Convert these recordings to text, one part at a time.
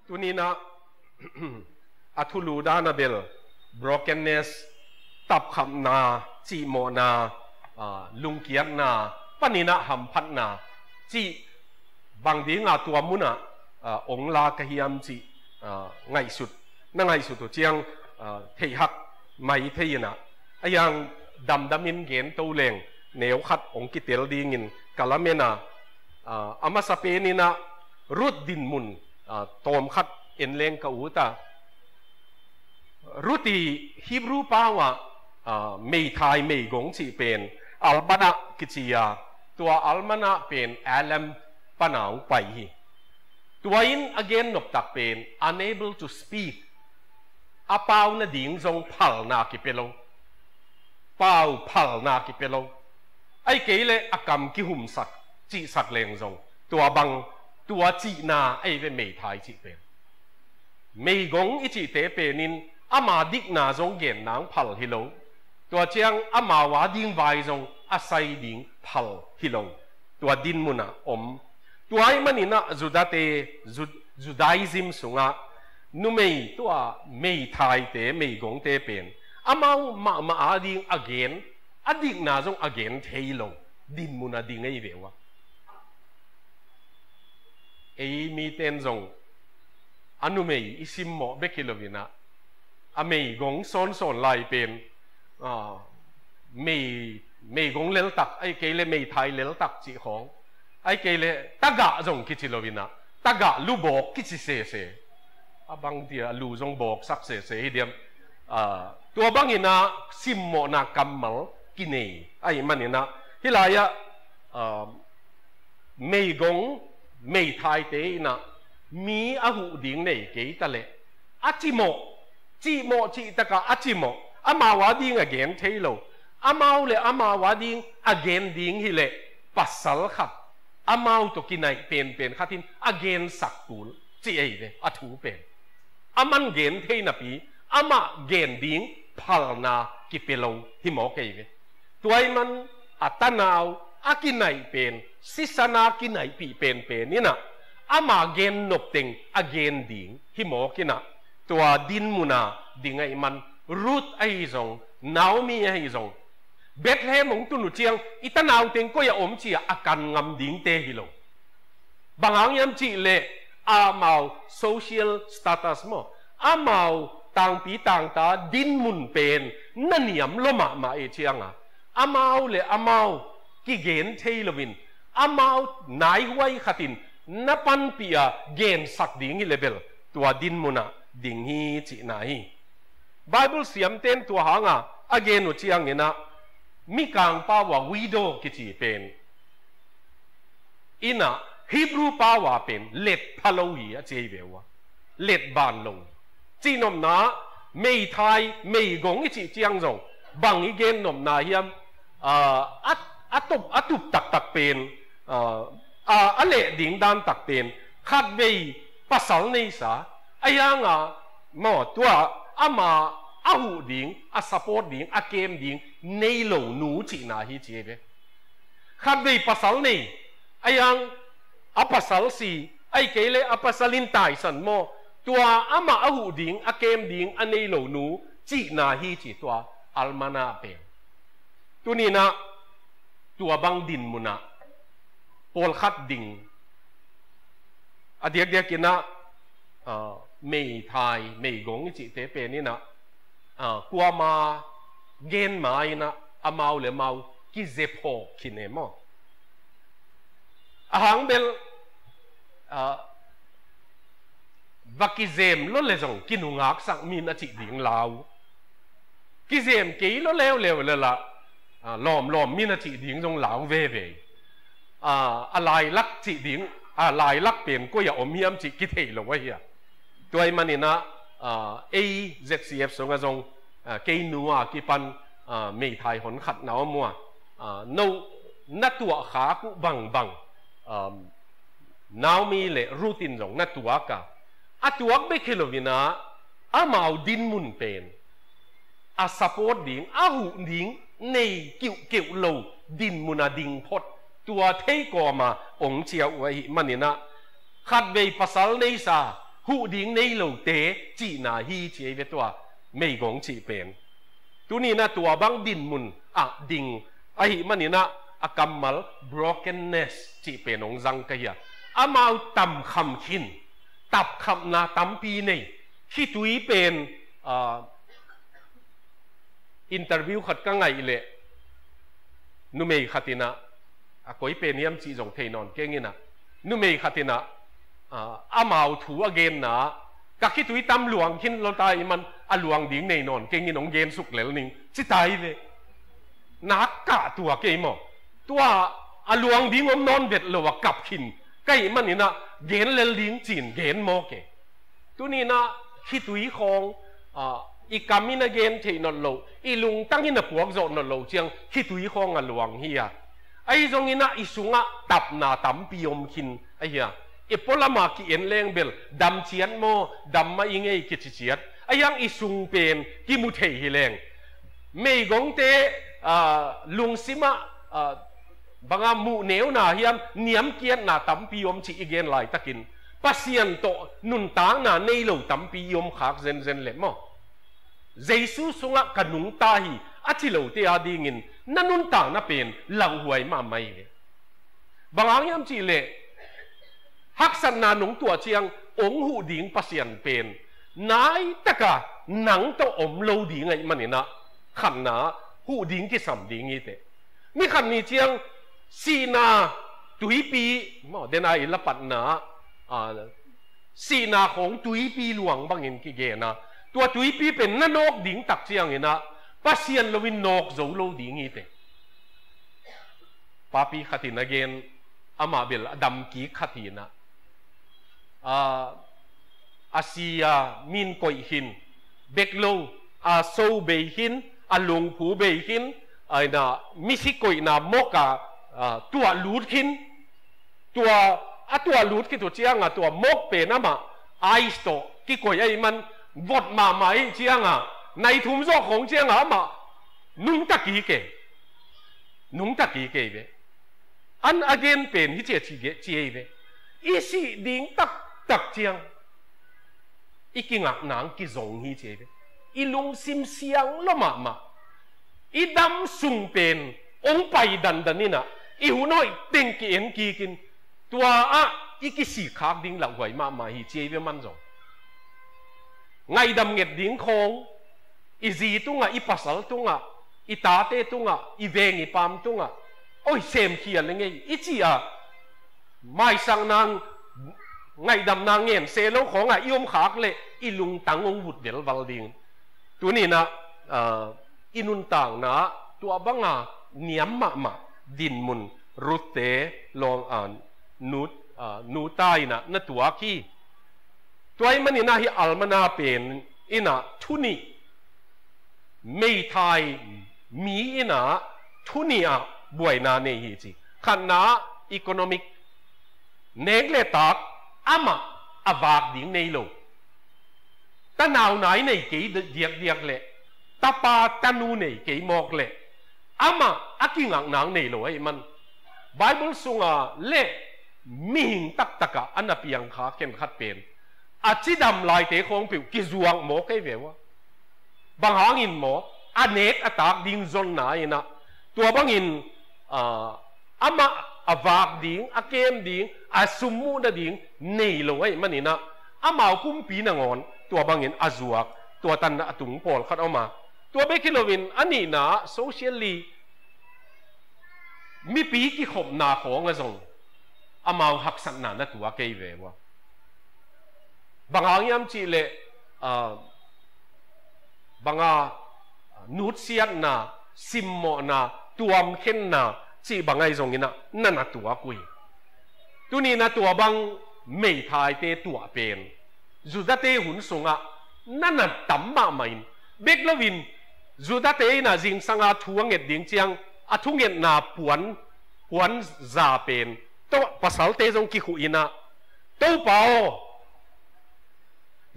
ตัวนี้นะอัทุลูดานาเบล brokenness ตับคำนาจีโมนาลุงเกียกนาปนินะหัมพัดนาจีบางดีงาตัวมุนะองลากะฮิยมจีไงสุดนั่งไงสุดตัวเจียงเทียหักไม่เทียนะยังดำมินเกนตัวเลงเนียวขัดองกิเตลดีงินกาลเมนาอามาสเปนินะรุดดินมุนตอมขัดเอ็นเลงกะอูตารุตีฮิบรูปาวะไม่ไทยไม่กงจีเป็นอัลบานะกิจิยาตัวอัลมานะเป็นอัลลัมปนาวไปตัวอิน again นบตักเป็น unable to speak อาเปานะดิ่งทรงพัลนากิเปโลเปาพัลนากิเปโลไอเกลเลอากรรมกิหุมสักจีสักเลงทรงตัวบังตัวจีนาไอเวไม่ไทยจีเป็นไม่กงอิจิเตเปนินอามาดิกนาทรงเก่งนางพัลฮิโลตัวเจียงอามาวาดิงไวทรงอาศัยดิ่งพัลฮิโลตัวดินมุนะตัวไอ้มันนี่นะจุดาเตจุดาอิซิมสุงะนุ่มไม่ตัวไม่ไทยเตไม่กงเตเป็นอามาวมาอาดิงอเกนอดิกนาทรงอเกนเทยลงดินมุนะดิงไอเววะไอมีเตนทรงอนุไม่อิซิมโมเบกิโลวินะอเมย์กงโซนลายเป็นไม่กงเลลตักไอ้เกลเลไม่ไทยเลลตักจีของไอ้เกลเลตักกะจงคิดจิโลวินะตักกะลูบอกคิดจิเสบางทีลูจงบอกสักเสเดียมตัวบางอินะซิมโมนากัมมัลกินเนไอ้มันอินะฮิลายะไม่กงไม่ไทยเตนะมีอาหูดิ่งในเกตะเลอาจิโมจีโมจีตะกะอาจิโมอามาวาดิงอเกนเทโลอามาวเลอามาวาดิงอเกนดิงฮิเลปัสสัลขัดอามาวตกินไอเป็นขัดินอเกนสักตูลจีเอเดอถูเป็นอามันเกนเทนปีอามาเกนดิงพัลนากิเปโลฮิโมเกเวตัวไอ้มันอัตนาวอากินไอเป็นซิสนากินไอปีเป็นนี่นะอามาเกนนบเต็งอเกนดิงฮิโมกินะตัวดินมุนาดิงไอมันรูทไอซงนาวมีไอซงเบธเลมงตุนุเจียงอิตานาวเต็งก็อย่าอมจีอาการงำดิงเตฮิโลบางอย่างยามจีเลอามาโซเชียลสตาตัสโมอามาต่างปีต่างตาดินมุนเป็นนั่นยามลมาเอเชียงอามาเลอามากิเกนเทลวินอามาไหนไว้ขัดินนับปันปีอาเกนสักดิงฮิเลเบลตัวดินมุนาดิ่งฮีจีไหนไบเบิลเสียมเต้นตัวหางอเกนุเชียงเนี่ยนะมีการป่าวว่าวิโดกิจีเป็นอินะฮิบรูป่าวเป็นเล็ดพะโลหีเจเววะเล็ดบานลงจีนมนาไม่ไทยไม่กงอิจิเจียงจงบางอีเกนนมนาเฮียมอัตุบตักเป็นเละดิ่งดานตักเป็นขัดเวปัสสาวะในสาไอ้ยังหมอตัวอามาอาหูดิ่งอาสปอร์ตดิ่งอาเกมดิ่งในโลหนูจีนาฮิเจเบขัดเวปัสสาวะในไอ้ยังอาปัสสาวะสีไอ้เกเลอาปัสสาลินตายสันโมตัวอามาอาหูดิ่งอาเกมดิ่งอันในโลหนูจีนาฮิจีตัวอัลมานาเป็นตัวนี้นะตัวบังดินมุนะปอลขัดดิ่งเดียกกินนะไม่ไทยไม่กงจิเตเป็นนี่นะกัวมาเกนมาอินะอามาเลมากิเซโพคินเนมอาหังเบลวักกิเซมล้เลจงกินุงักสังมีนจิดิ่งลาวกิเซมกี่ล้เลวเลยละล้อมมีนจิดิ่งจงลาวเว่อะไรลักจิดิ่งอะไรลักเป็นก็อย่าอมเฮียมจิกิเทลงไว้เฮียตัวมันนี่นะAZCF ส่งกระจงเกนัวกิปันไม่ไทยหนขัดหนาวมัวนัตัวขากุบังนาวมีเลรูตินจงนัตัวกะตัวไม่เคลวินะอามาดินมุนเป็นสปอร์ตดิ่งหูดิ่งในกิ่วโลดินมุนาดิ่งพดตัวเทกอมาองเชียวไว้มันนี่นะขัดเวปัสสาวะในสา หูดิ้งในโลเตจีนาฮีเจเวตัวไม่กงจีเป็นตัวนี้นะตัวบังดินมุนดิ่งไอ้มันนี่นะกำมัล brokenness จีเป็นองจังกะยะมาเอาตำคำขินตับคำนาตำปีนี่ที่ตุยเป็นอินเตอร์วิวขัดกังไงเลยนุเมย์ขัดนะก็อีเป็นยามจีจงเทนอนเก่งนะนุเมย์ขัดนะมาเอาถูอเกนนะกักที่ตุยตำหลวงขินเราตายมันหลวงดิ้งในนอนเก่งนี่น้องเกนสุกแล้วนี่จิตายเลยนักกะตัวเกมตัวหลวงดิ้งอมนอนเบ็ดเราว่ากับขินใกล้มันนี่นะเกนเลลิ้งจีนเกนโมเกตัวนี้นะคิดตุยของอีกามินาเกนเทนอลโลอีลุงตั้งหินปวกโจนอลโลเจียงคิดตุยของหลวงเฮียไอ้ตรงนี้นะอีสุงตับนาตัมปียมขินไอ้เฮียอีพลมากีเอ็นเลงเบลดำเชียนโมดำมาอิงไอกิจเชียดไอ้ยังอีสุงเป็นกิมุเทฮิเลงไม่กงเตลุงซิมาบางมูเนวนาเฮียมเนียมเกียนนาตัมปียมชีอีเกนไหลตะกินปัสยันโตนุนตางนาในโลตัมปียมขากเซนเซนเล็มอเจสุสุงะกนุงตาฮีอาชิโลเตียดีงินนั่นนุนตางน่ะเป็นหลังหวยมาไม่เลยบางอย่างจีเล่ฮักสันนาหนุงตัวเชียงองหูดิ่งปัสยันเป็นนายตะกะหนังตัวอมโลดิ่งไงมันนี่นะขันนาหูดิ่งที่สัมดิ่งนี่เตมีขันนี้เชียงสีนาตุยปีมอเดนายละปัดนาสีนาของตุยปีหลวงบางเงินกิเกนะตัวตุยปีเป็นนั่นนกดิ่งตักเชียงนี่นะปัสยันลวินนกโจโลดิ่งนี่เตปาปีขัดินเกนอามาเบลดำกีขัดินะอาเซียมินกอยหินเบกโลโซเบหินลงผูเบหินไอ้น่ะมิซิโกยน่ะมกตัวลูดหินตัวลูดที่ตัวเชียงตัวมกเป็นน่ะมาไอสโตที่กอยไอ้มันวดมาไหมเชียงในทุ่มโซของเชียงมานุ่งตะกี้เกเวอันอเกนเป็นที่เจียเวอีสิดิ่งตักเจียงอีกิงักนางกิจงฮีเจเวอีลุงซิมเสียงละมาอีดำสุงเป็นองไปดันนี่นะอีหูน้อยเต็งกิเอ็นกีกินตัวอีกิสีขากดิ่งหลังหวยมาฮีเจเวมันจงไงดำเงียดดิ่งคงอีจีตุงอีปัสสาวตุงอีตาเตตุงอีเวงอีปามตุงโอ้ยเซมเขียนเลยไงอีจีไม่สั่งนางไงดำนางเงินเซลของยมขากเลยอีลุงตังองวุดเดลวัลดิงตัวนี้นะอินุนต่างนะตัวบังเนียมมาดินมุนรุเตลองนูตายนะตัวขี้ตัวมันนี่นะที่อัลมานาเป็นอินะทุนีไม่ไทยมีอินะทุนีบวยนาเนฮีจีขันนะอีโคโนมิกเนกเลตักมาวากดิ่งในโลกตะนาวไหนในกี่เดียกเลยตาปาตะนูในกี่มอกเลยมากิงังนางในโลกไอ้มันไบเบิลสุงเล่มีหิงตักอันนั้นเพียงขาเข็นขัดเป็นจิดำลายเตะของผิวกิจวงหมอกไอ้เววะบางหางินหมอเนกตากดิ่งจนไหนนะตัวบางหินมาวากดิ่งเกมดิ่งสุมูนดิ่งในโลกไอ้มันนี่นะมาเอาคุ้มปีนงอนตัวบางเงินจวกตัวตันตุงปอลขัดเอามาตัวเบคิโลวินอันนี้นะโซเชียลลีมีปีกี่ขบนาของอะจงมาเอาหักสันนาตัวเกยเววะบางอย่างยามจีเลบางนูเซียนนาซิมโมนาตัวมเข็นนาจีบางไงจงนะนั่นตัวกุยตัวนี้นะตัวบางไม่ทายเตตัวเป็นจุดเตหุ่นสงนั่นตั้มมาไม่เบกลวินจุดเตน่ะจิงสังทวงเอ็ดดิ่งเจียงทวงเอ็ดนาปวนซาเป็นตัวภาษาเตจงกิขุอินะตัวเปล่า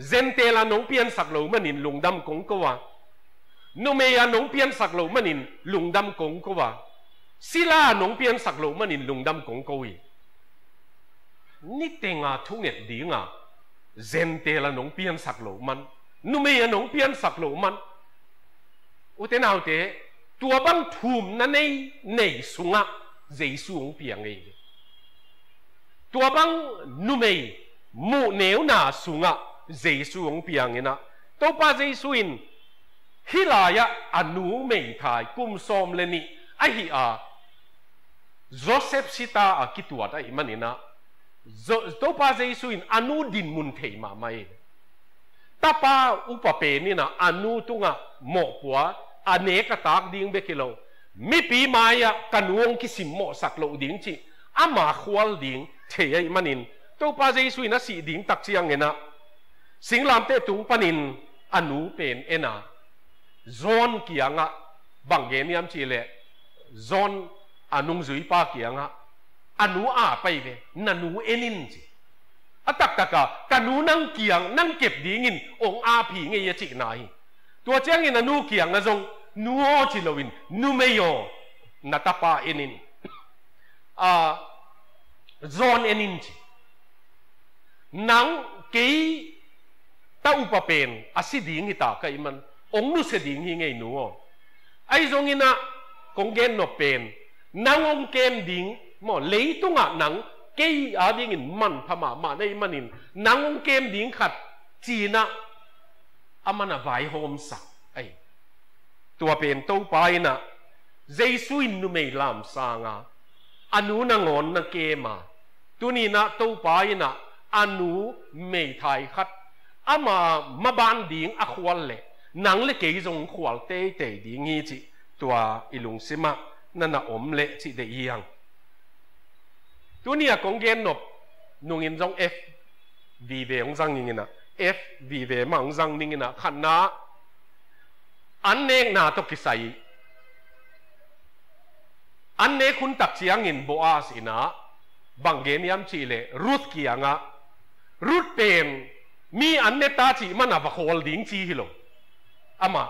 เจนเตลานงเปียนสักเหลวมันนินลุงดำกงกว่านุเมียนงเปียนสักเหลวมันนินลุงดำกงกว่าศิลานงเปียนสักเหลวมันนินลุงดำกงกวีนี่เต็งทุงเอ็ดดิ่ง เซนเตละน้องเปียนสักโลมันนุ่มเอน้องเปียนสักโลมันอุตเตนเอาเตตัวบังทุ่มนั่นในสุงะเจสูงเปียงเองตัวบังนุ่มมูเนวนาสุงะเจสูงเปียงเองนะตัวป้าเจสูอินฮิลายะอนุเมย์ไทยกุมซอมเลนี่ไอฮิอาโจเซฟซิตาอาคิตัวได้มันนี่นะตัวป้าเจสูอินอนุดินมุนเทมาไม่ตาป้าอุปเปนี่นะอนุตุงะหมกปัวอเนกตากดิ้งเบกิโลมีปีมายะกันวงกิสิมโมสักโลดิ้งจีอามาควอลดิ้งเทียมันนินตัวป้าเจสูอินนะสีดิ้งตักเชียงเงินะสิงลามเตตุงปนินอนุเป็นเอนะzon kianga bangeniam chile zon anung zui pa kianga anu a pai ve nanu enin chi atak taka kanu nang kiang nang kep dingin ong a phi nge ya chi nai tua chang in anu kiang na zong nuo chi lowin nu meyo natapa enin zon enin chi nang ke ta upa pen asiding ita kai man ông nu sẽ điên hi ngay nữa, ai giống như na con gen nó bền, nang ông kem điên, mà lấy tung à nang cây ở điên in man pha mà đây man in nang ông kem điên khát chỉ na, amana vài hôm sắc, ai, tua bền tàu bay na, dây suy nu mày làm sang à, anu na ngon na kem mà, tu ni na tàu bay na, anu mày thay khát, ama ma ban điên akhwal le nang le kei zong khwal te te di ngi chi tua ilung sima nana om le chi de yang tu nia kong gen nop nung in zong f vi ve ong zang ning na f vi ve ma ong zang ning na khan na an nek na to kisai an ne khun tak chiang in bo a sina bang gen yam chi le rut kianga rut pen mi an ne ta chi mana va khol ding chi hi lo ama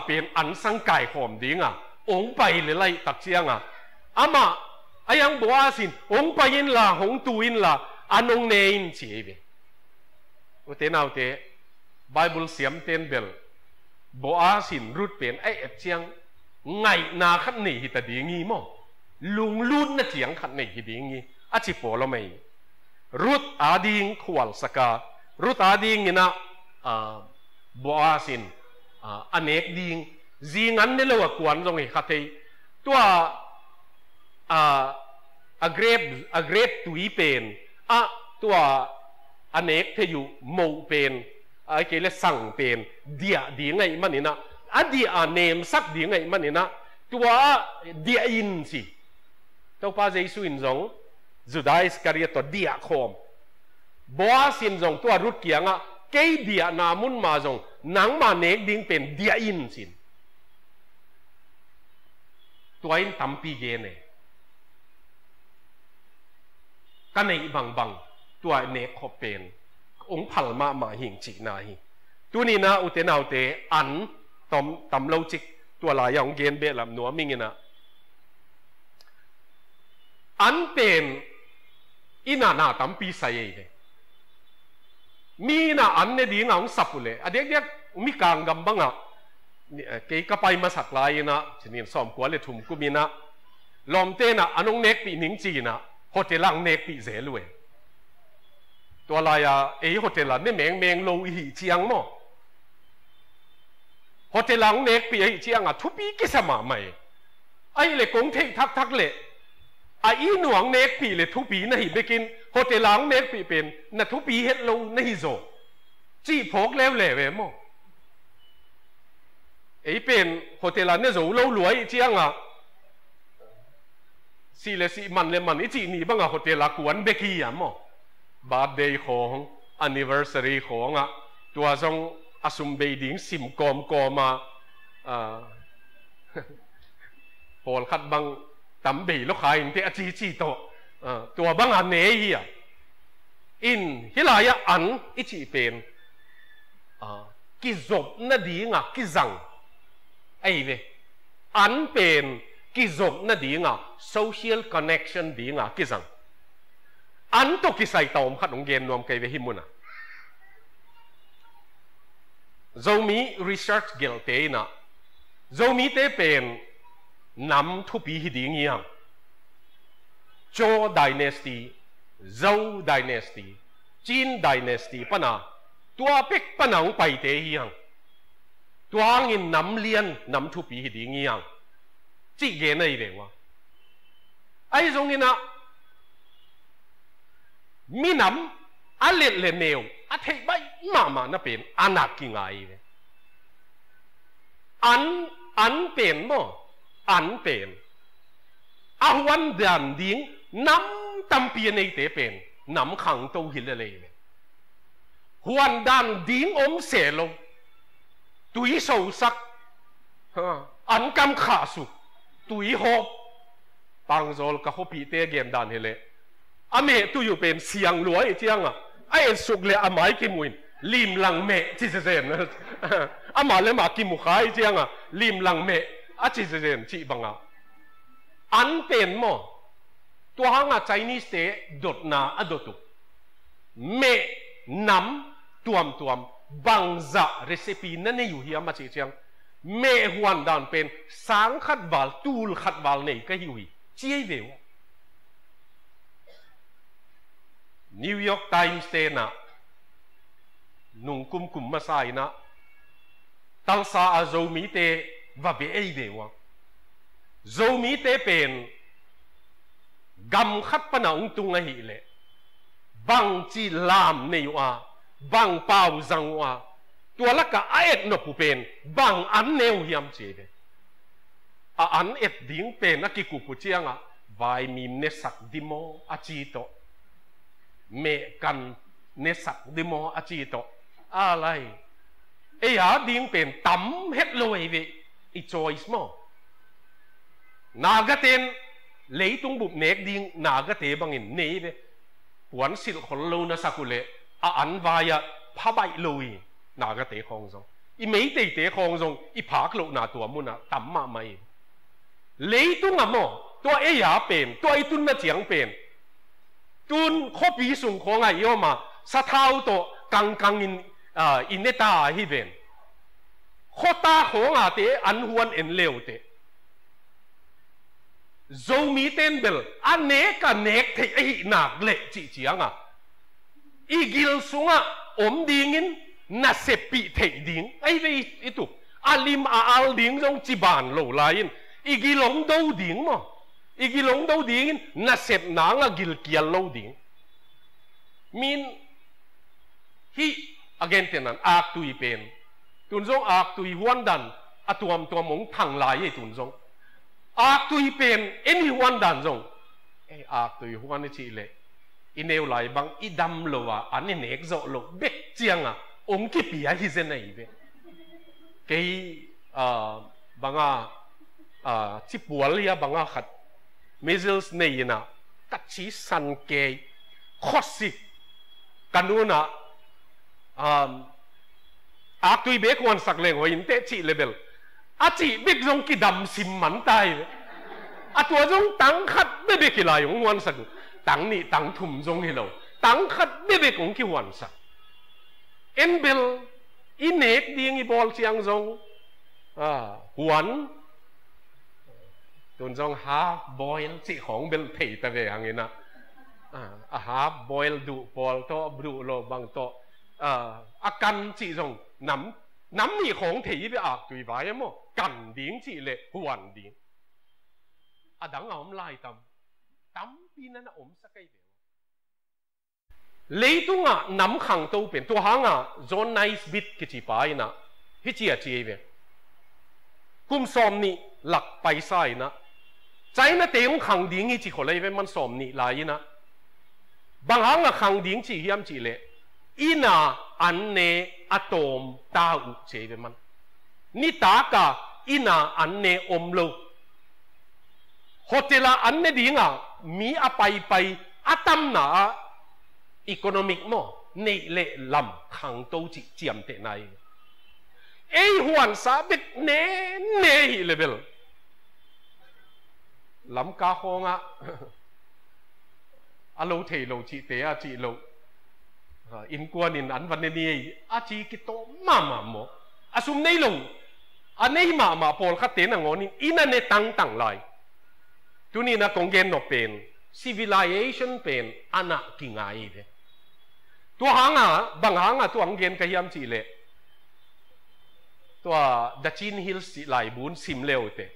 เป็นอันสังไก่หอมดิ้งอ่ะองไปเลยไล่ตักเชียงอ่ะอายังบัวสินองไปยินละหงตูยินละอันองเนยินเฉียบอุเทนเอาเตไบเบิลเสียมเตนเบลบัวสินรุดเป็นไอเอฟเชียงไงนาขันนี่หิตดีงี้มั้งลุงลุ่นน่ะเฉียงขันนี่หิดีงี้อาชิโปเราไม่รุดอาดิงขวลสการุดอาดิงนี่นะบัวสินอันเอกดิงจีงันนี่เรากวนตรงนี้ขัดที่ตัวเกรบตุยเป็นตัวอันเอกที่อยู่โมเป็นไอ้เกลือสั่งเป็นเดียดีไงมันนี่นะเดียเนมสักดีไงมันนี่นะตัวเดียอินสิตัวป้าเจสุอินจงจุดาอิสการีตัวเดียคอมบัวสินจงตัวรุดเกียงเกยเดียนามุนมาจงนังมาเนกดิ้งเป็นเดียอินสินตัวอินตั้มปีเกเนกันในบางตัวเนกขบเป็นองค์พัลมาหิงจิกนาฮีตัวนี้นะอุเทนเอาเตอันตำเล่าจิกตัวลายองเกนเบลำนัวมิงนะอันเป็นอินาตั้มปีใส่เอมีนะอันเนี่ยดีงาสับเลยเด็กมีกางกำบังเกยก็ไปมาสักลายนะฉะนั้นซ้อมกว่าเลยทุ่มกูมีนะลอมเตนะอันงเนกปีหนิงจีนะโฮเทลังเนกปีเสลวยตัวลายโฮเทลังเนี่ยแมงโลหิเชียงมั้งโฮเทลังเนกปีหิเชียงทุปีกิสมาใหม่ไอ้เลยกงเททักเลยอีหน่วงเนกปีเลยทุปีนะหิไปกินโฮเทลังเนกปีเป็นนะทุปีเฮ็ดลงนะหิโซจีพกแล้วแหล่เว้มั้งเป็นโฮเทลังเนี่ยโซโลรวยเชียงสีเลสีมันเลยมันจีนี่บ้างโฮเทลังกวนเบกี้มั้งบาร์เดย์ของ anniversary ของตัวทรงอสุมเบดิ้งสิมกอมมาโพลขัดบังตั้มเบย์ลูกขายที่จีโตตัวบังอันเนยอินฮิลายะอันอิจิเป็นกิจบนาดีงกิจังไอ้เวอันเป็นกิจบนาดีงsocial connection ดีงกิจังอันตัวกิใส่ตอมขัดองเกนนวมเกยเวหิมุนะ zomi research gel te na zomi te pen nam thu pi hi ding yang Zhou dynasty Zhou dynasty Jin dynasty pana tua pek panang pai te yang tuang in nam lian nam thu pi hi ding yang chi ge nei ve wa ai zong ina mi nam a le neu a thei bai ma na pen anak ki ngai ve an pen mo an pen a wan dan ding nam tam pi nei te pen nam khang to hi le le huan dan ding se lo tui sâu sắc an cam khả su tui hộp bằng rồi cả hộp bị tê game đàn hệ lệ mẹ tôi yêu bên xiang lúa ấy chăng ai sụp lệ máy kim mùi lim lăng mẹ chỉ sẽ rèn mà lấy mà kim mùi khai chăng lim lăng mẹ chỉ sẽ rèn chị bằng an bên mò tôi hang Chinese tế đột na đột tục mẹ nắm tuam bằng dạ recipe nên nhiều hiếm mà chị chăng mẹ hoàn đàn bên sáng khát vào tu khát vào này cái hiểu chia về New York Times te na nung kum ma sai na tal sa a zo mi te va be ei de wa zo mi te pen gam khat pa na ung tung a hi le bang chi lam nei wa bang pau zang wa tua la ka aet no pu pen bang an neu hiam che de an et ding pen a ki ku pu chiang a vai mim ne sak dimo a chi to mẹ cần nè sặc đi mò à chi to à lại ấy à điên bền tắm hết lôi vậy ít choice mò naga tên lấy tung bụng nẹt điên naga tế bằng hình nê vậy quán xịt khốn lâu na sakule ăn vài phá bại lôi naga tế không giống ít mấy tế không giống ít phá lộ na tua muốn na tắm mà mày lấy tung à mò tua ấy à bền tua ấy tung na tiếng bền tuôn khó bị sung khó ngay yêu mà sa thao to căng in ta hi ven khó ta khó ngà te an huan en leo te zo mi ten bel an ne ka nek thei ai nak le chi chiang igil sunga dingin na sepi thei ding ai ve itu alim al ding jong chi ban lo lain igilong do ding mo igilong đâu điên na sep nang a gil kial lâu điên min hi again tenan ak tui pen tun jong ak tui huan dan atuam mong thang lai ye tun jong ak tui pen any huan dan jong ak tui huan chi le ineu lai bang idam lo wa an nek zo lo bek chiang ki pia hi zen nei ve ke banga chi pual ya banga khat measles này na cắt chỉ san kê khó xịt canu na tuy bé quan sắc lên hồi inte chỉ level chỉ biết giống cái đầm sim mắn tay tua giống tăng khát bé bé cái lại giống quan sắc tăng ni tăng thùng giống cái lâu tăng khát bé bé cũng cái quan sắc em bel inek điên cái ball chiang giống huan tuần trong half boil chỉของเป็นเทตะเวหังนะhalf boil ดุปอลโตดุโลบังโตอากันจีจงน้ำนี่ของเทไปอาตุยไว้มั้งกันดิ้งจีเลยหวนดิ้งดังเอาไล่ตำปีนั้นอมสักไกเดียวเลยตุงน้ำขังโตเป็นตัวหางโซนไนส์บิดกิจิไปนะฮิจิอาจีเวกุมซอมนี่หลักไปใส่นะใจน่ะเตงขังดิ้งอีจีคนเลยมันสมนี่ลายนะบางครั้งขังดิ้งจีเฮียมจีเลยอีน่าอันเนอะโตมตาอุเจเวมันนี่ตากะอีน่าอันเนอมโลโฮเทลอันเนดิ้งมีอะไปอะตัมนาอีโคโนมิกโมเนเลลำขังโตจิเจียมเตนายหวนสาบิดเนเลเวลลำกาฮงโลเทโลจีเตอจีโลอินกวนอินอันวันนี้จีกิโตมาโม asum nei long anei ma pol kha te na ngoni ina ne tang lai tuni na kongen no pen civilization pen ana kingai de tua hanga bang hanga tu angen ka hiam chi le tua Dachin Hills si lai bun sim leo te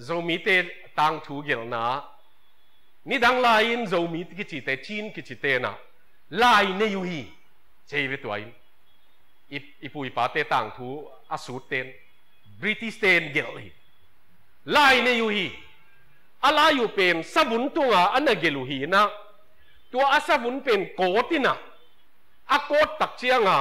zomi te tang thu gel na ni dang lain zomi ki chi te chin ki chi te na lai ne yu hi chei ve tuai ipui pa te tang thu asut ten British ten gel hi lai ne yu hi ala yu pen sabun tunga ana gelu hi na tua asabun pen kotina akot tak chianga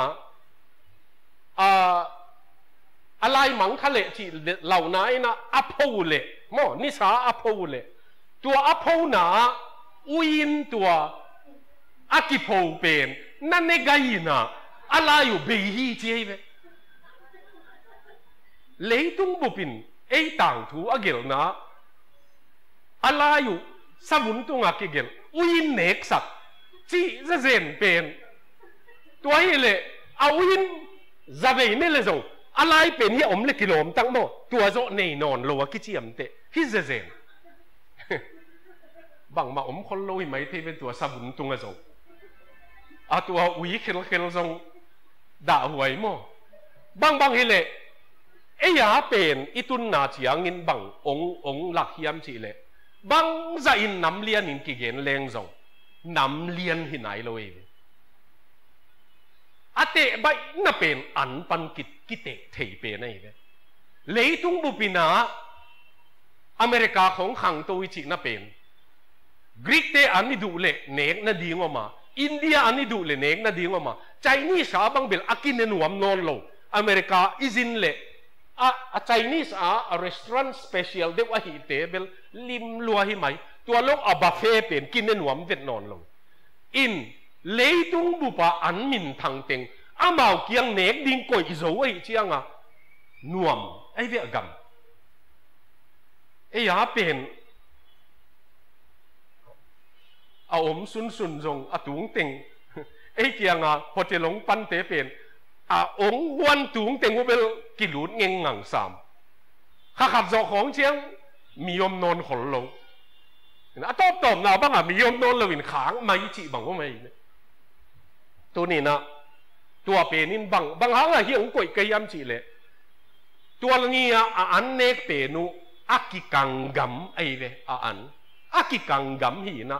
alai mang khale chi lau nai na apho le mo ni sa apho le tua apho na uin tua akipho pen nan ne gai na ala yu be hi chi ve leitung bupin ei tang thu agel na ala yu sabun tunga ki gel uin nek sak chi za zen pen tua hi le a uin za ve ne le zo alai pen hi om le kilom tang mo tua zo nei non lo ki chi am te hi za zen bang ma om khol lo hi mai the ven tua sabun tunga zo a tua ui khel zong da huai mo bang hi le e ya pen itun na chiang in bang ong lak hiam chi le bang za in nam lian in ki gen leng zong nam lian hi nai lo e ate bai na pen an pan kite thei pe nei ve leitung bu pina America khong khang to chi na pen Greek te ani du le nek na ding ma India ani du le nek na ding ma Chinese a bang bel akin ne nuam non lo America izin le a Chinese a restaurant special de wa hi table lim lua hi mai tua lok a buffet pen kin ne nuam vet non lo in leitung bu pa an min thang teng amao kiang nek ding koi zo ai chianga nuam ai ve gam e ya pen a om sun zong a tung teng e kianga hotelong pan te pen a ong wan tung teng u bel kilut ngeng ngang sam kha khap zo khong chiang mi yom non khol lo a top na bang a mi yom non lo in khang mai chi bang ko mai tu ni na tua pen in bang hang a hi ong koi kai yam chi le tua ni a an nek pe nu akikang gam ai ve a an akikang gam hi na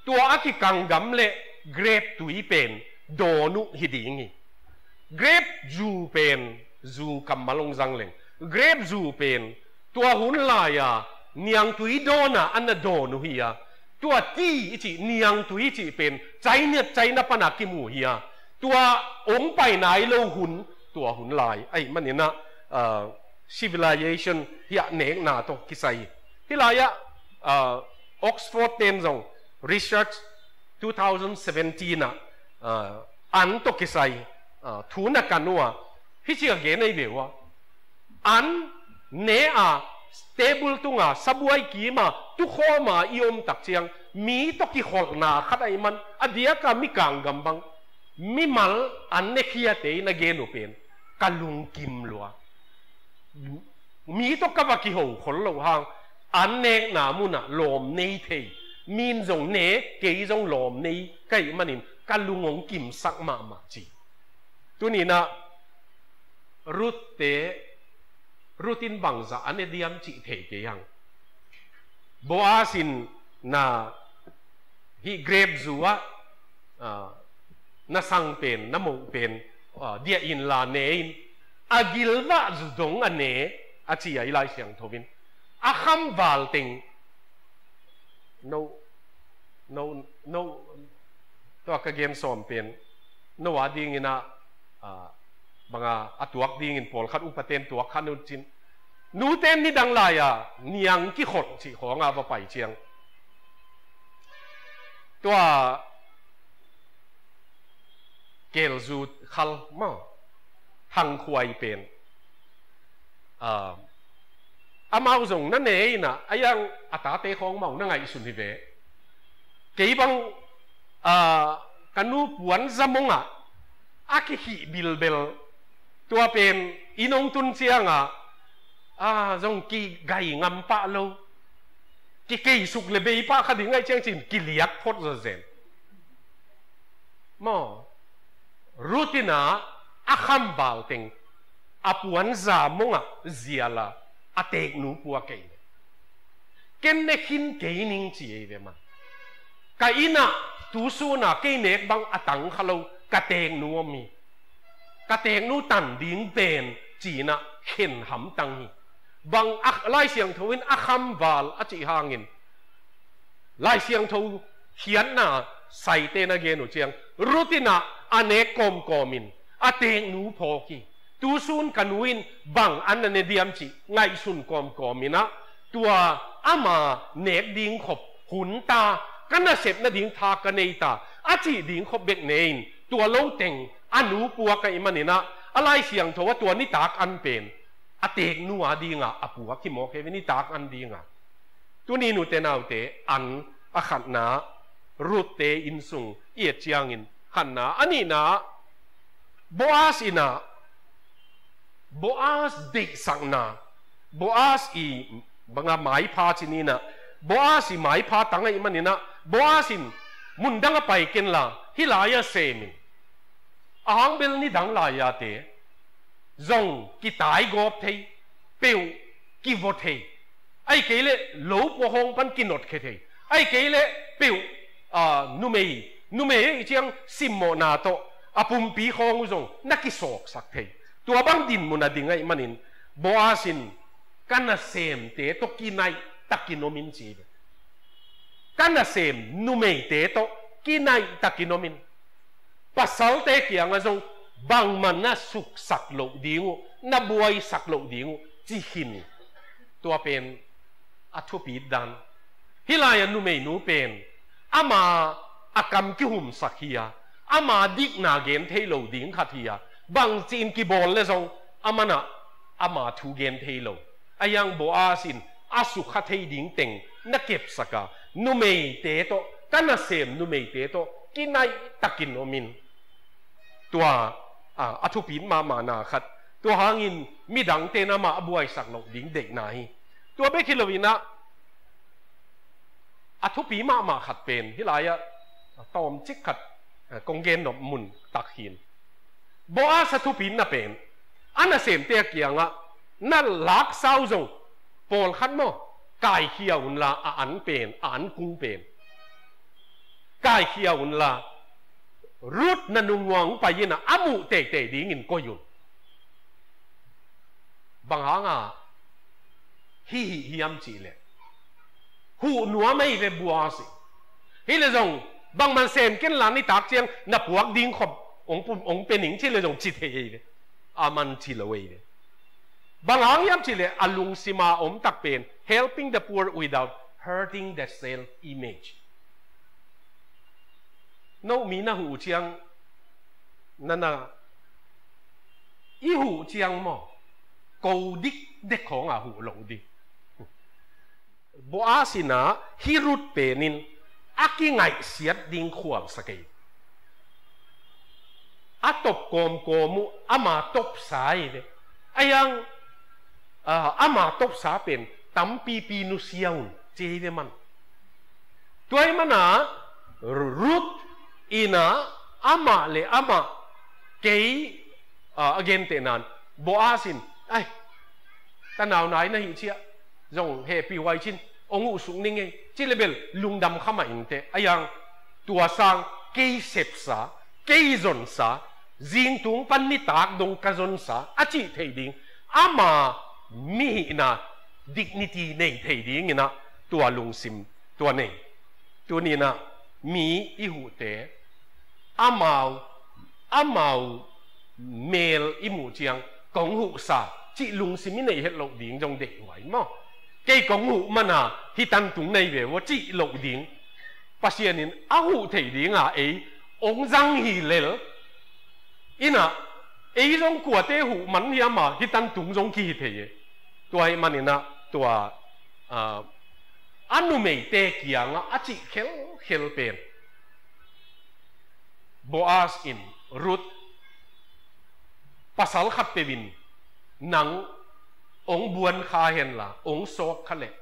tua akikang gam le grape tui pen do nu hi ding hi grape zu pen zu kam malong zang leng grape zu pen tua hun la ya niang tui do na an do nu hi ya tua ti chi niang tui chi pen chai na pana ki mu hi ya tua ong pai nai lo hun tua hun lai ai man na civilization ya nek na to kisai hilaya Oxford ten zong research 2017 na an to kisai thu na kanua hi chi ge nei bewa an ne a stable tunga sabuai ki ma tu kho ma iom tak chiang mi to ki khol na khat ai man adia ka mi kang gam bang mi mal an ne khia te na ge no pen kalung kim lua mi to ka ba ki ho khol lo hang an ne na mu na lom nei thei min zong ne ke zong lom nei kai manin kalung ong kim sak ma chi tu ni na rutin bangza ane diam chi thei ke yang boasin na hi grape zuwa na sang pen na mong pen dia in la nein agilwa zudong ane achi ai lai siang thobin akham wal ting no to ka game som pen no ading ina mga atuak ding in pol khat upaten tuak khanun chin nu ten ni dang la ya niang ki khot chi khonga ba pai chiang tua kel zu khal ma hang khuai pen amao zong na ne na ayang ata te khong mau na ngai sun hi ve ke bang kanu puan zamonga aki hi bilbel tua pen inong tun chiang dòng ki gai ngam pa lo ki cây suk le bei pa khadi ngai chang chin ki liak phot zo zen mo rutina akham bal teng apuan za monga ziala atek nu puwa ke ken ne khin ke ning chi ve ma ka ina tu su na ke nek bang atang khalo ka teng nu mi ka teng nu tan ding pen chi na khen ham tang hi bang lai siang thowin akham wal achi hangin lai siang tho hian na sai te na ge no chiang rutina ane kom komin ateng nu phoki tu sun kanuin bang an ne diam chi ngai sun kom komina tua ama nek ding khop hun ta kana sep na ding tha ka nei ta achi ding khop bek nein tua lo teng anu puwa ka imanina alai siang tho wa tua ni tak an pen atek nu adinga apuwa ki mo ke ni tak an dinga tu ni nu te nau te an a khat na rut te in sung ye chiang in khan na ani na Boaz ina Boaz dik sang na Boaz i banga mai pha chinina Boaz i mai pha tanga imanina Boaz in mundanga pai ken la hilaya semin ahang bel ni dang la ya te zong ki tai gop thei peu ki vot thei ai ke le lo po hong pan ki not khe thei ai ke le peu nu mei chiang simmo na to apum pi khong zong nakisok sak thei tua bang din muna dingai manin Boazin kana sem te to kinai takinomin chi kana sem nu mei te to kinai takinomin pasal te kiang azong bang man na suk sak lo dingu na buai sak lo dingu chi hin tua pen athu pi dan hilaya nu mei nu pen ama akam ki hum sakhia ama dik na gen thei lo ding khathia bang chin ki bol le zong amana ama thu gen thei lo ayang Boazin asu kha thei ding teng na kep saka nu mei te to kana sem nu mei te to kinai takin omin tua athu pin ma na khat tua hangin midang te na ma abuai sak lo ding dek nai tua be khilowina athu pi ma khat pen hilaya tom chik khat kong gen no mun tak hin Boaz athu pin na pen ana sem te kianga na lak sau zong pol khat mo kai khiaun la an pen an kung pen kai khiaun la rút na nung wang pa yina amu te te ding in ko yun bang hanga hi hiam chi le hu nuwa mai ve Boaz hi le zong bang man sem ken la ni tak chiang na puak ding khop ong pen ning chi le zong chi the ye aman chi le we bang hang yam chi le alung sima om tak pen helping the poor without hurting the self image no mi na hu chiang nana i hu chiang mo cầu dik de khong hu lo di Boazina hi rut penin aki ngai siat ding khwal sakai atop kom komu ama top sai de ayang ama top sa pen tam pi nu siaun che de man tuai mana rut ina ama le ama kei again te nan Boazin ai ta nào nai na hi chia zong he pi wai chin ong u sung ning e chi lebel lungdam khama in te ayang tua sang kei sep sa kei zon sa jing tung pan ni tak dong ka zon sa achi thei ding ama mi na dignity nei thei ding ina tua lung sim tua nei tu ni na mi i hu te amau mel imu chiang kong hu sa chi lung sim nei het lo ding jong de wai mo cây công hụ mà na thì tăng tung này về vô chỉ lộ điếng, bác sĩ nên hụ thấy điếng ấy ông răng hì lệ, ina ấy trong của tế hụ mắn hiam mà thì tăng tung trong kỳ thế, tôi mà nên tôi anh mấy tế kia chỉ khéo khéo bền, Boaz in Ruth ภาษาขัดเปวินหนังองบวนคาเห็นละองโซกขะเละ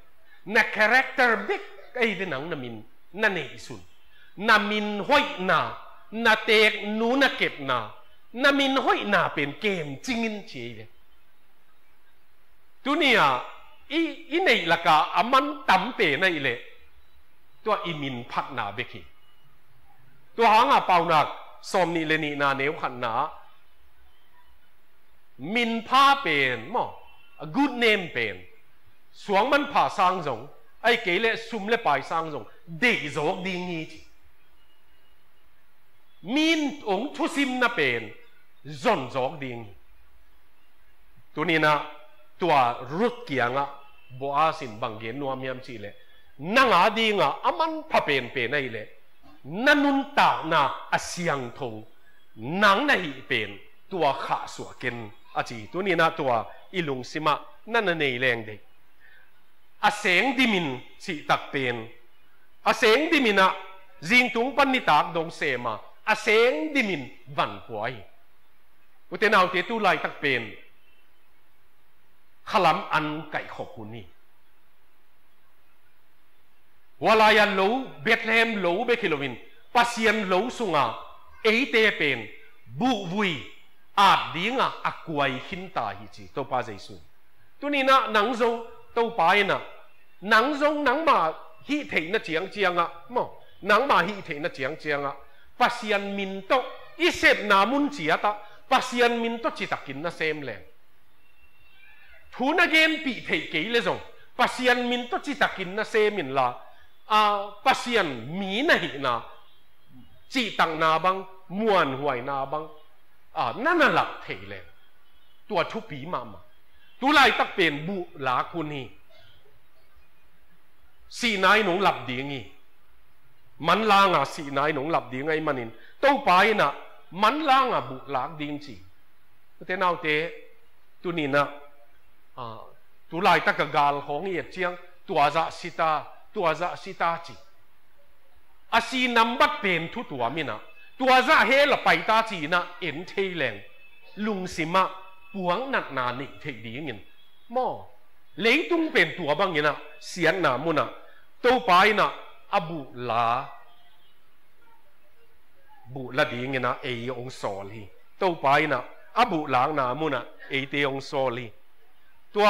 นักคาแรคเตอร์เด็กไอ้เป็นหนังนามินนั่นเองสุนนามินห้อยนานาเตกนูนาเก็บนามินห้อยนาเป็นเกมจริงๆเฉยเลยตัวนี้อีในละกาอามันตั้มเปในเลยตัวอิมินพัดนาเบกีตัวหางเป่านักสมนิเลนีนาเนวขันนามินพาเป็นมั้ง good name เป็นสวงมันผ่าสร้างสงไอ้เกลเลซุ่มเลไปสร้างสงเด็กจอกดีงี้มินองทุซิมน่ะเป็นจนจอกดีตัวนี้นะตัวรุดเกียงบัวสินบางเกนนัวเมียมสิเลยนั่งดีงอามันพาเป็นไอ้เลยนั่นนุนตานาอาเซียงทงนังน่ะฮีเป็นตัวขาสวกินอาจีตัวนี้นะตัวอิลุงซิมานั่นน่ะในแรงเด็กอาเสงดิมินสิตักเป็นอาเสงดิมินะจิงตุงปันนิตากดงเสมาอาเสงดิมินวันป่วยอุตนาวเตตุไลตักเป็นขลัมอันไก่ขอบคุณนี่วลายันโลเบธเลมโลเบคิโลวินปัสยันโลสุงาเอเตเป็นบุวุยอาดดีงาอักวยหินตาฮิจิตัวป้าใจสุนตัวนี้นะหนังทรงตัวป้ายนะหนังทรงหนังมาฮิเทนนะเจียงเจียงมั้งหนังมาฮิเทนนะเจียงเจียงปัสยันมินโตอิเซบนามุนเจียตาปัสยันมินโตจิตกินนะเซมแรงทุนเกนปีเทเกยเลยส่งปัสยันมินโตจิตกินนะเซมินละปัสยันมีนะหินะจิตังนาบังมวนหวยนาบังนั่นน่ะหลักเทเลยตัวทุกปีมาตัวลายตักเป็นบุลาคุณนี่สีนายหนงหลับดีงี้มันล่างสีนายหนงหลับดีไงมันนินต้องไปนะมันล่างบุลาดีจริงแต่นาวเตตัวนี้นะตัวลายตักกาลของเอียดเจียงตัวจะสิตาจีอาศีนำบัดเป็นทุตัวมินะตัวจะเฮลไปตาจีนะเอ็นเทแรงลุงสิมาปวงหนักนานี่เทดีเงินหม้อเลี้ยงตุ้งเป็นตัวบางอย่างนะเสียนหนามุนะตัวไปนะอบุลาดีเงินนะเออยองโซลีตัวไปนะอบุลางหนามุนะเอเตยองโซลีตัว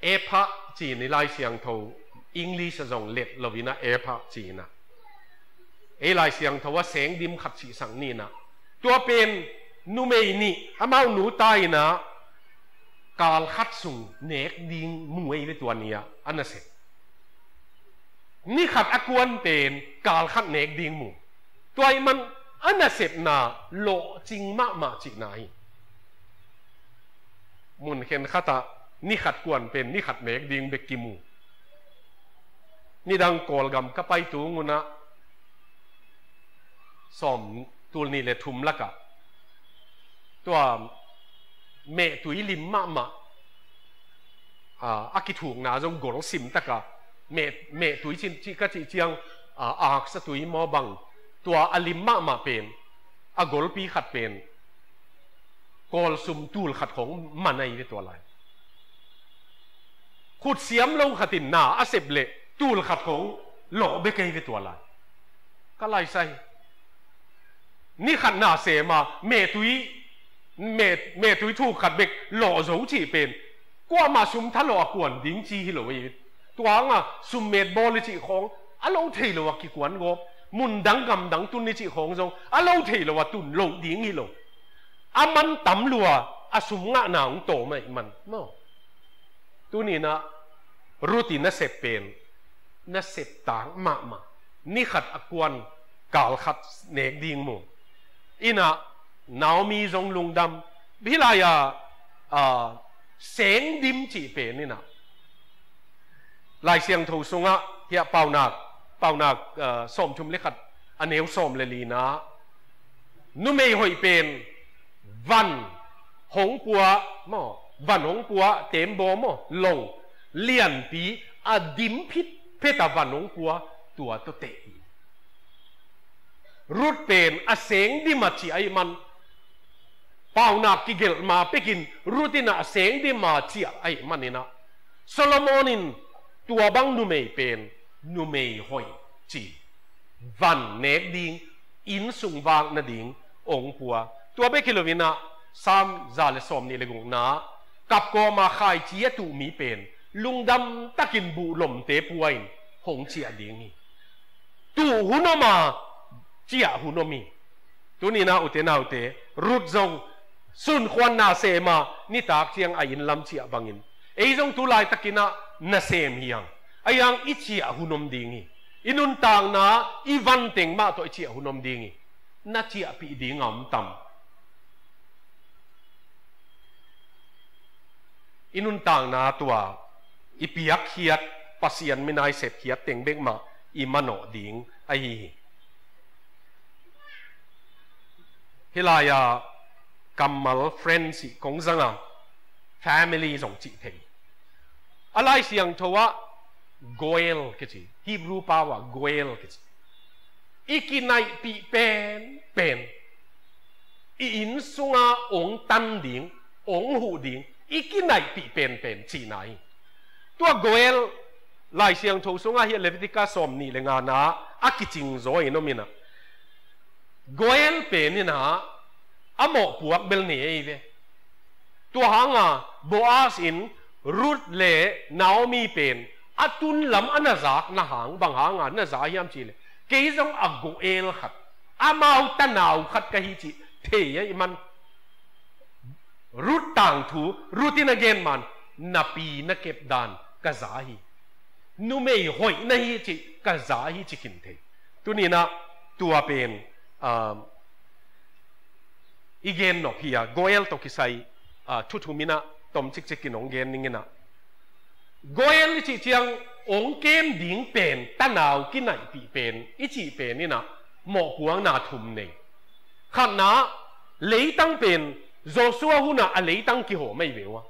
เอพะจีนในลายเสียงโทอังกฤษจงเล็ดลวินะเอพะจีนนะเอลายเสียงโทว่าเสียงดิมขัดสีสังนี่นะตัวเป็นนูเมนี่อามาหนูตายนะกาลขัดสุงเนกดิงมวยไปตัวนี้อันนั้นเสร็จนี่ขัดอากวนเป็นกาลขัดเนกดิงมูตัวไอ้มันอันนั้นเสร็จนะโลจริงมากจีไหนมุนเห็นขัดนี่ขัดกวนเป็นนี่ขัดเนกดิงเบกิมูนี่ดังโกลกำก็ไปตัวงูนะสมตัวนี้เลยทุ่มละกะตัวเมตุยลิมมาอากิถูกนะจงโกลสิมตะกะเมตุยจิก็จิเจียงอาสตุยมอบังตัวอลิมมาเป็นอโกลปีขัดเป็นโกลซุมตูลขัดของมันในตัวอะไรขุดเสียมลงขัดินนาอาเสบเละตูลขัดของหล่อเบเกยตัวอะไรก็ไล่ใส่นี่ขัดหน้าเสมาเมตุยถูกขัดเบกหล่อโจจีเป็นกว่ามาซุมทะเลาะกวนดิ้งจีฮิโลวีตัวอ่ะซุมเมดบอลจีของอารมณ์เทโลวกิกวนงบมุนดังกำดังตุนนิจีของจงอารมณ์เทโลวตุนโลดิ้งฮิโลอามันตำลัวอาซุมงะหนางโตไม่มันเนาะตัวนี้นะรูตินะเสพเป็นนะเสพต่างมานี่ขัดอากวนกาลขัดเนกดิ้งมูอินะนาวมีจงลุงดำพิลายาเสียงดิมจีเป็นนี่นะลายเสียงถูกสุงะเฮียเป่านักส้มชุมเล็กขัดอันเนวส้มเลลีนะนุ่มไม่หอยเป็นวันหงปัวหม้อวันหงปัวเต็มโบหม้อลงเลียนปีอดิมพิษเพตาวันหงปัวตัวตัวเตะรุดเป็นอาเสงดิมาจีไอมัน เป่าหนักกิเกลมาไปกินรูตินะเสียงที่มาเจียไอ้มันนี่นะโซโลมอนินตัวบังนูเมย์เป็นนูเมย์หอยจีวันเนกดิงอินสุงวางนาดิงองปัวตัวไปกิโลวินะสามจาเลสอมนี่เลยกงนะกับก็มาขายเจียตูมีเป็นลุงดำตะกินบุลมเตปวยหงเจียดิงนี่ตูหุนมาเจียหุนมีตัวนี้นะอุเทนาอุเตรุดจงสุนควันนาเซมานี่ตากเชียงไออินลำเชียบังอินไอจงตุลายตะกินะนาเซมเฮียงไอยังอิเชียหุนมดิงีอินุนต่างนะอีวันเต็งมาตัวอิเชียหุนมดิงีนาเชียปีดิงามตั้มอินุนต่างนะตัวอีปียักเขียดปัสยันไม่นายเสพเขียดเต็งเบกมาอีมันโนดิงไอฮิลายากำมัลเฟรนด์สิของจังอ่ะ family ส่งจิตเทอะไรเสียงทัวโกเอลกี่จีฮีบรูปาวะโกเอลกี่จีอีกินในปีเป็นอินสุงาองตันดิงองหูดิงอีกินในปีเป็นจีไหนตัวโกเอลลายเสียงทัวสุงาเฮเลวิติกาสอมนี่เลยงานะอากิจิงโซยโนมินะโกเอลเป็นนี่นะอโมปวกเบลเนียเวตัวหางาโบอาสินรูดเล่นาวมีเป็นอัตุนลำอันนักนะหางบางหางานนักยามจีเลยเกี่ยงอักโกเอลขัดอามาอุตนาวขัดกะฮิจิเทียมันรูดต่างทูรูตินเกนมันนับปีนักเก็บดานกะซาฮีนูเมย์หอยนะฮิจิกะซาฮิจิกินเทตัวนี้นะตัวเป็นอีเกนนกเฮียโกเอลตกิไซทุมินะตอมจิกจิกินองเกนนี่นะโกเอลที่เชียงองเกนดิ่งเป็นตะนาวกินไหนปีเป็นอีจีเป็นนี่นะหมอกหวงนาทุมเนี่ยขันนะเลยตั้งเป็นโจซัวหุนะอะไรตั้งกี่หัวไม่เววะ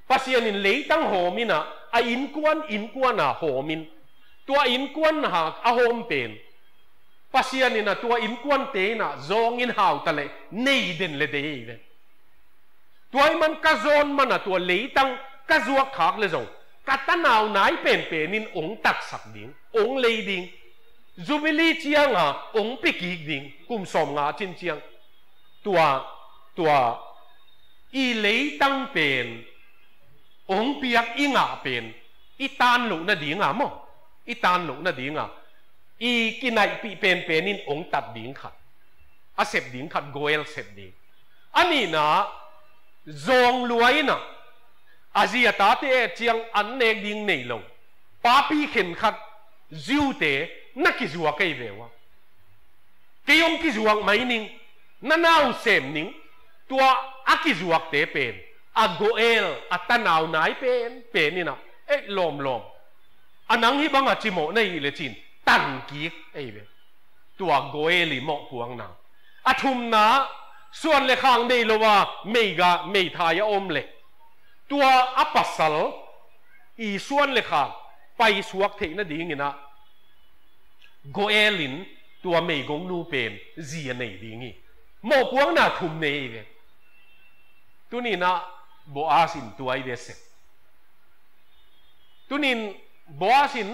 ปัสยานินเลยตั้งหัวมินะอินกวนนะหัวมินตัวอินกวนหากอาโฮมเป็นปัสยานินะตัวอินกวนเตนะจงอินหาวตะเลนี่เด่นเลยเดียวตัวมันกระโจนมันนะตัวเลยตั้งกระจวกขากเลยจงกัตนาวไหนเป็นนินองตักสักดิ่งองเลยดิ่งจูบิลีเชียงอ่ะองปิกิกดิ่งกุมสมงาจินเชียงตัวอีเลยตั้งเป็นองเปียกอีงาเป็นอีตานหลุกน่ะดิ่งอ่ะมั้งอีตานหลุกน่ะดิ่งอ่ะอีกินไหนปีเป็นนินองตัดดิ่งขัดอาเสพดิ่งขัดโกเอลเสพดิ่งอันนี้นะจงรวยนะอาเซียตาเตะเจียงอันเนกดิ่งในลงป้าปีเข็นขัดจิวเตนักกิจวัตรเกยเววะเกยองกิจวัตรไม่นิ่งนั่นเอาเสมนิ่งตัวอากิจวัตรเตเป็นอาโกเอลอัตนาวไหนเป็นนี่นะลมอันนั้นที่บังอาจจิโมในเลยจินตันกีกเวตัวโกเอลิโมพวงนาอาทุมนะส่วนเลขางได้เลยว่าไม่ทายอมเล็กตัวอัปสัลอีส่วนเลขางไปสวกเทนดีงี้นะโกเอลินตัวไม่กงนูเป็นเจียในดีงี้โมพวงนาทุมในเวตัวนี้นะโบอาสินตัวไอเดสตัวนี้โบอาสิน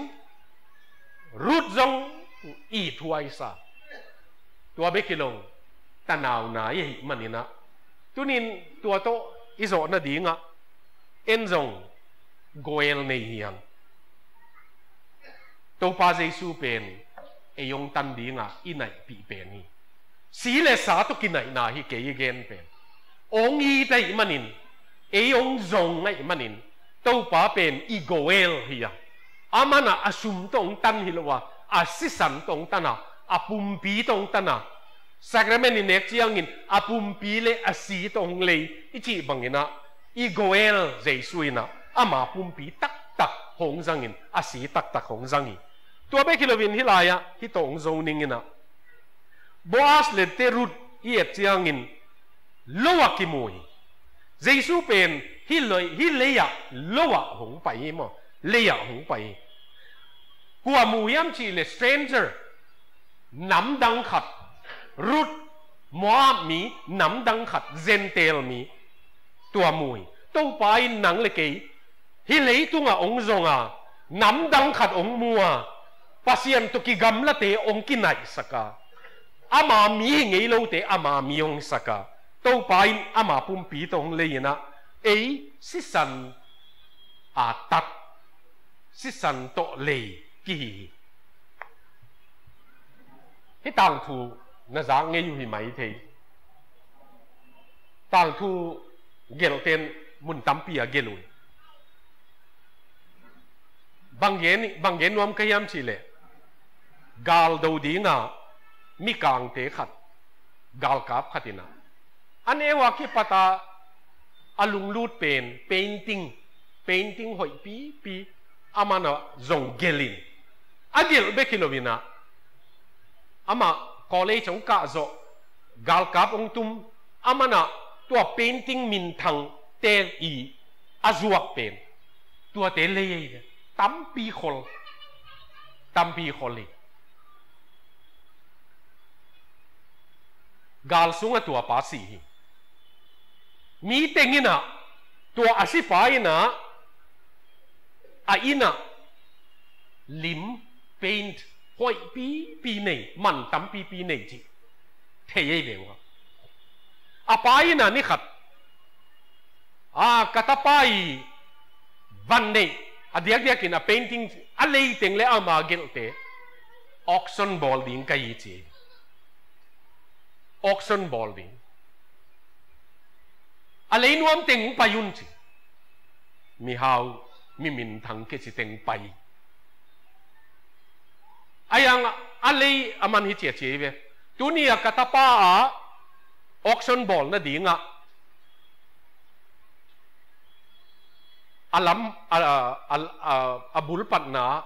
รูดจงอีถวยซาตัวเบกิลงตะนาวนาเยหิมันนี่นะตัวนี้ตัวโตอิโซน่ะดีงะเอ็นจงโกเอลในเฮียงตัวปาเจสูเป็นเอยงตันดีงะอีไหนปีเป็นนี่สีเลสาตุกินไหนนาฮิเกยเกนเป็นองอีได้มันนินเอยงจงไงมันนินตัวปาเป็นอีโกเอลเฮียอามันอะอสุมตรงตันฮิลวะอาสิสันตรงตันอะอาปุมปีตรงตันอะสักระเมนิเนกเจียงอินอาปุมปีเลอาสีตรงเลยอิจิบังอินะอีโกเอลเจสุยนะอามาปุมปีตักหงจังอินอาสีตักหงจังอินตัวเบกิโลวินฮิลายะฮิตองโซนิงอินะบอสเลเตรุดเอียเจียงอินโลวะกิมวยเจสุเป็นฮิเลยะโลวะหงไปมั้งเลยะหงไปหัวมูยามชีเลสเตรนเจอร์น้ำดังขัดรุด mua mi nắm đăng khát gentle mi tua mùi tàu bay nắng lệ kì hi lấy tung ông rong nắm đăng khát ông mua pasien to ki gam la te ông ki nai saka ama mi ngei lo te ama mi ong saka tàu bay ama pum pi tong lấy na ấy si san tắt si san to lệ kỳ cái tàng thu na giang ngheอยู่ mấy thế tàng thu gel tên mun tampia gelui bang gen nuam kayam chile gal do di nga mi kang te khat gal kap khatina ane wa ki pata alung lut pen painting hoi pi amana zong gelin agel be kilovina ama college ong ka zo gal kap ong tum amana tua painting min thang te i azuak pen tua te le tam pi kholi gal sunga tua pa si mi tengina tua asipa ina ina lim paint hoi pi nei man tam pi nei ji thei lewa apai na ni khat katapai van nei adiak in a painting alei teng le ama gelte auction ball ding kai chi auction ball ding alei nuam teng payun chi mi hau mi min thang ke chi teng pai ayang alei aman hi che che ve tunia katapa auction ball na dinga alam abul patna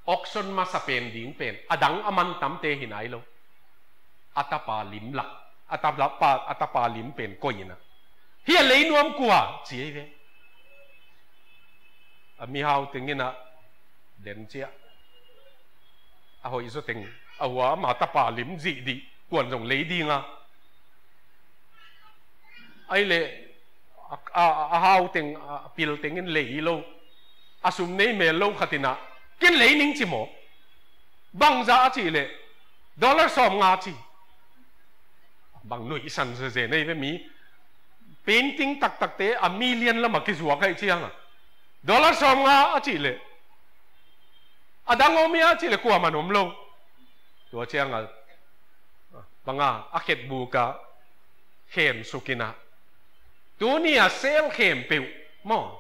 auction ma sa pen ding pen adang aman tam te hinai lo atapa lim lak atapa lim pen koina hi lei nuam kwa chi ve mi hau tingina den chia hoi zo teng awa ma tapa lim ji di quần rồng lấy đi nga ai lệ hao tiếng pil tiếng in lấy lâu asum nei me lâu khatina ken lấy ning chi mo bang za chi lệ dollar som nga chi bang nui san ze nei ve mi painting tak te a million la ma ki zuwa kai chi anga dollar som nga chi lệ adang omia chi lệ kwa manom lo to chi anga banga akhet buka khem sukina tunia sel khem peu mo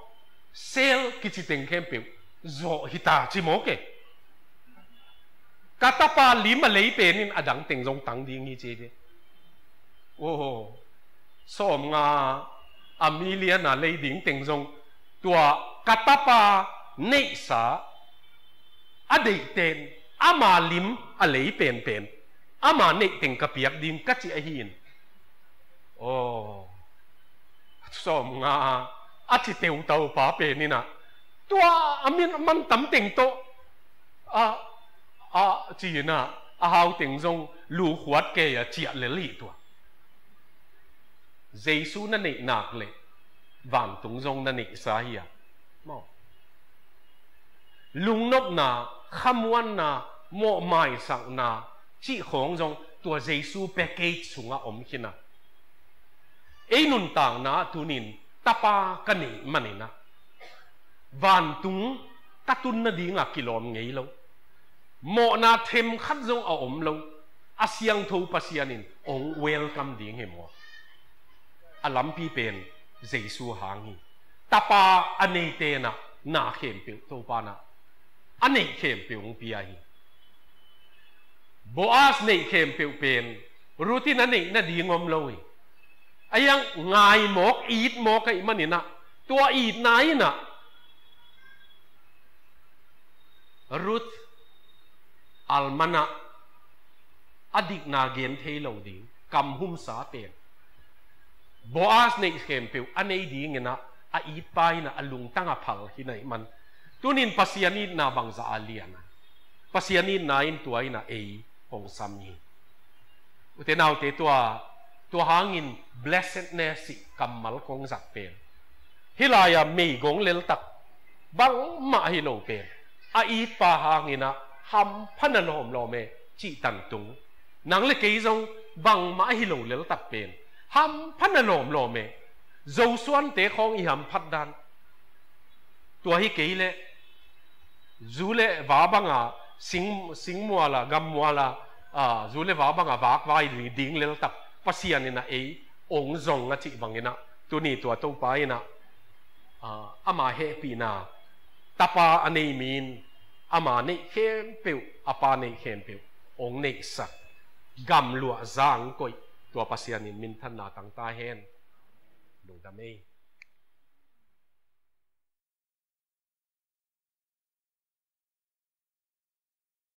sel kichiteng khem peu zo hita chi mo ke katapa lima lei penin adang teng jong tang ding hi che de oh som nga amelia na lei ding teng jong tua katapa nei sa adei ten ama lim a lei pen ama nei teng kapiak din kachi a hin oh som nga achi teu tau pa pe ni na tua amin man tam teng to chi na a hau teng jong lu khuat ke ya chia le li tua Giêsu na nei nak le van tung jong na nei sa hi ya mo lung nop na khamwan na mo mai sang na chi khong jong tua Giêsu package sunga om khina ei nun tang na tunin tapa kani manina van tung katun na dinga kilom ngei lo mo na them khat jong a om lo asyang tho pasianin ong welcome ding hemo alam pi pen Giêsu hangi tapa anei te na khem pe to pa na anei khem pe ong pi ai Boaz nei khem pe pen rutin anei na dingom lo ayang ngai mok eat mok kai manina tua eat nai na Ruth almana adik na gen thei lo ding kam hum sa pen Boaz nei khem pe anei ding na a eat pai na alung tanga phal hinai man tunin pasiani na bangza aliana pasiani na in tuai na ei hong samni ute nào te tua hangin blessedness kamal kong zak pen hilaya mi gong lel tak bang ma hi lo pen a i pa hangina ham phanan hom lo me chi tan tung nang le ke zong bang ma hi lo lel tak pen ham phanan hom lo me zo suan te khong i ham phat dan tua hi ke le zule wa banga sing muala gam muala zule wa banga wak vai li ding lel tak pasian ina e ong zong nga chi bangina tu ni tua to pa ina ama happy na tapa anei min ama nei khem peu apa nei khem peu ong nei sa gam lua zang koi tua pasian in min than na tang ta hen dong da mei